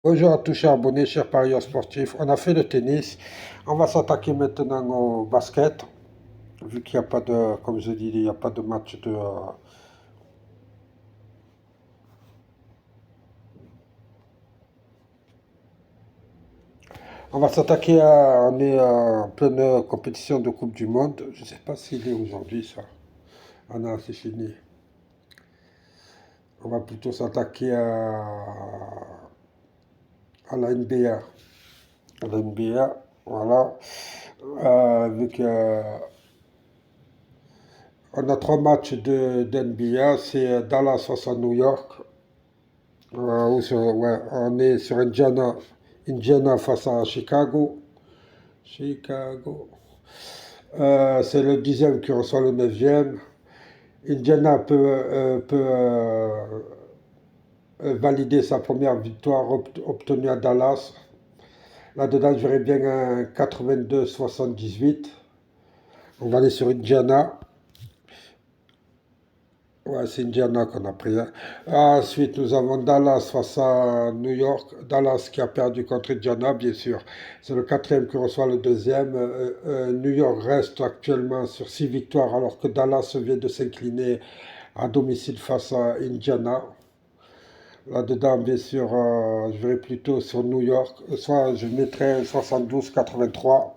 Bonjour à tous chers abonnés, chers parieurs sportifs. On a fait le tennis. On va s'attaquer maintenant au basket. Vu qu'il n'y a pas de, comme je dis, il n'y a pas de match de. On va s'attaquer à. On est en pleine compétition de Coupe du Monde. Je ne sais pas s'il est aujourd'hui ça. Ah non, c'est fini. On va plutôt s'attaquer à la NBA. À la NBA, voilà. Vu que. On a trois matchs d'NBA, c'est Dallas face à New York. Ouais, on est sur Indiana, Indiana face à Chicago. Chicago. C'est le 10e qui reçoit le 9e. Indiana peut valider sa première victoire obtenue à Dallas. Là-dedans, je verrais bien un 82-78. On va aller sur Indiana. Ouais, c'est Indiana qu'on a pris, hein. Ensuite, nous avons Dallas face à New York. Dallas qui a perdu contre Indiana, bien sûr. C'est le quatrième qui reçoit le deuxième. New York reste actuellement sur 6 victoires alors que Dallas vient de s'incliner à domicile face à Indiana. Là-dedans, bien sûr, je verrai plutôt sur New York. Soit je mettrai 72-83.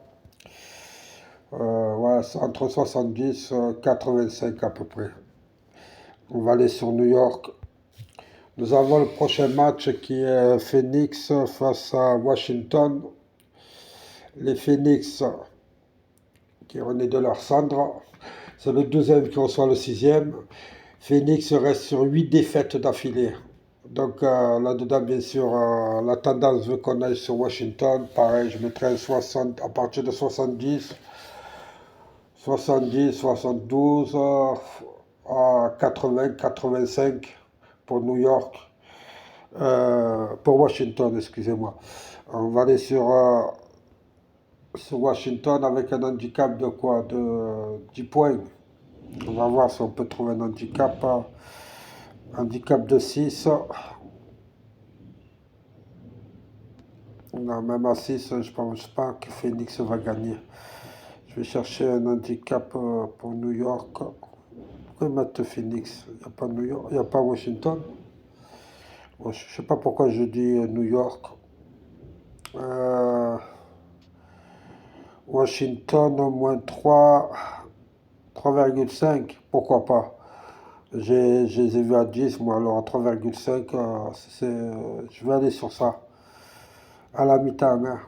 Ouais, entre 70 et 85 à peu près. On va aller sur New York. Nous avons le prochain match qui est Phoenix face à Washington. Les Phoenix qui renaît de leur cendre. C'est le deuxième qui reçoit le sixième. Phoenix reste sur 8 défaites d'affilée. Donc là-dedans, bien sûr, la tendance veut qu'on aille sur Washington. Pareil, je mettrai 60, à partir de 70, 70, 72, à 80, 85 pour New York. Pour Washington, excusez-moi. On va aller sur Washington avec un handicap de quoi? De 10 points. On va voir si on peut trouver un handicap. Handicap de 6. Non, même à 6, je ne pense pas que Phoenix va gagner. Je vais chercher un handicap pour New York. Pourquoi mettre Phoenix? Il n'y a pas New York, il n'y a pas Washington. Bon, je ne sais pas pourquoi je dis New York. Euh, Washington au moins 3, 3,5, pourquoi pas. Je les ai vus à 10, moi, alors à 3,5, je vais aller sur ça. À la mi-temps, hein.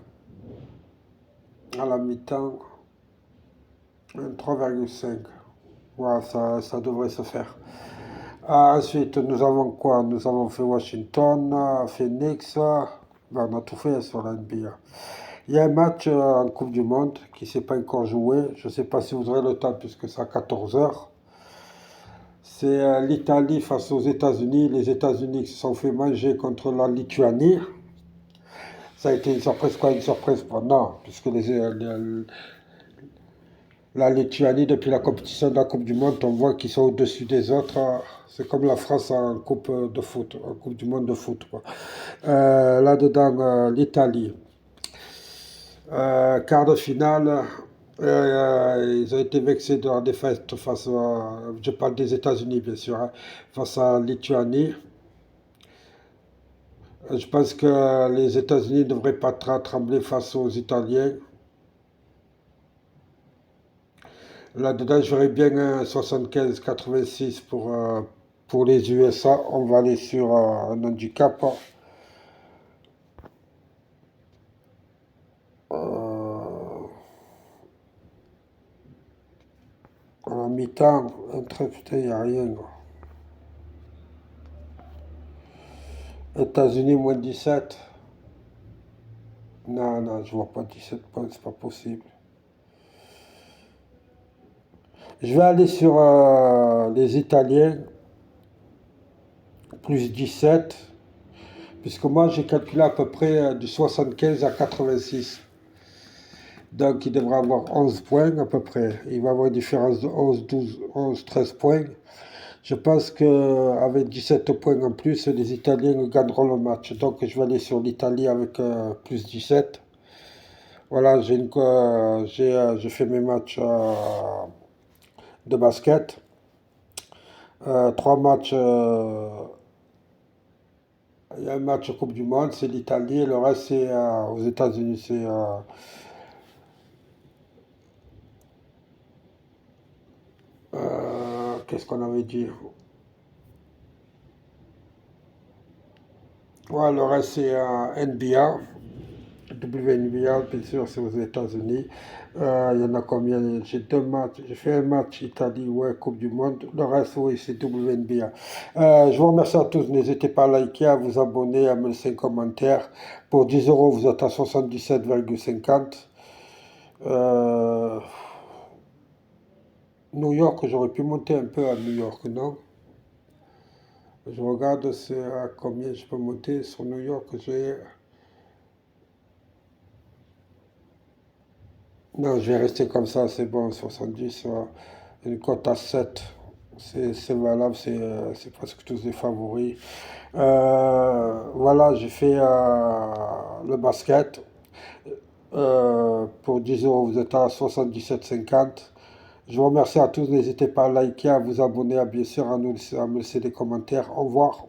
À la mi-temps, 3,5. Ouais, ça devrait se faire. Ensuite, nous avons quoi? Nous avons fait Washington, Phoenix. Ben, on a tout fait sur la NBA. Il y a un match en Coupe du Monde qui ne s'est pas encore joué. Je ne sais pas si vous aurez le temps puisque c'est à 14 heures. C'est l'Italie face aux États-Unis. Les États-Unis qui se sont fait manger contre la Lituanie. Ça a été une surprise, quoi, une surprise? Non, puisque la Lituanie, depuis la compétition de la Coupe du Monde, on voit qu'ils sont au-dessus des autres. C'est comme la France en Coupe de foot, en Coupe du Monde de foot, quoi. Là-dedans, l'Italie. Quart de finale, ils ont été vexés de leur défaite face à, je parle des États-Unis bien sûr, hein, face à Lituanie. Je pense que les États-Unis ne devraient pas trembler face aux Italiens. Là-dedans, j'aurais bien un 75-86 pour les USA. On va aller sur un handicap. Euh, en mi-temps, un très putain, il n'y a rien. États-Unis moins 17. Non, non, je vois pas 17 points, c'est pas possible. Je vais aller sur les Italiens, plus 17, puisque moi j'ai calculé à peu près du 75 à 86. Donc il devrait avoir 11 points à peu près. Il va avoir une différence de 11, 12, 11, 13 points. Je pense qu'avec 17 points en plus, les Italiens gagneront le match. Donc je vais aller sur l'Italie avec plus 17. Voilà, j'ai fait mes matchs de basket. Trois matchs. Il y a un match Coupe du Monde, c'est l'Italie, et le reste c'est aux États-Unis. Qu'est-ce qu'on avait dit? Ouais, le reste c'est NBA. WNBA, bien sûr, c'est aux États-Unis. Il y en a combien? J'ai deux matchs. J'ai fait un match Italie, ouais, Coupe du Monde. Le reste, oui, c'est WNBA. Je vous remercie à tous. N'hésitez pas à liker, à vous abonner, à me laisser un commentaire. Pour 10 euros, vous êtes à 77,50. Euh, New York, j'aurais pu monter un peu à New York, non? Je regarde c'est à combien je peux monter sur New York. Non, je vais rester comme ça, c'est bon, 70, une cote à 7. C'est valable, c'est presque tous des favoris. Voilà, j'ai fait le basket. Pour 10 euros, vous êtes à 77,50. Je vous remercie à tous. N'hésitez pas à liker, à vous abonner, à bien sûr, à me laisser des commentaires. Au revoir.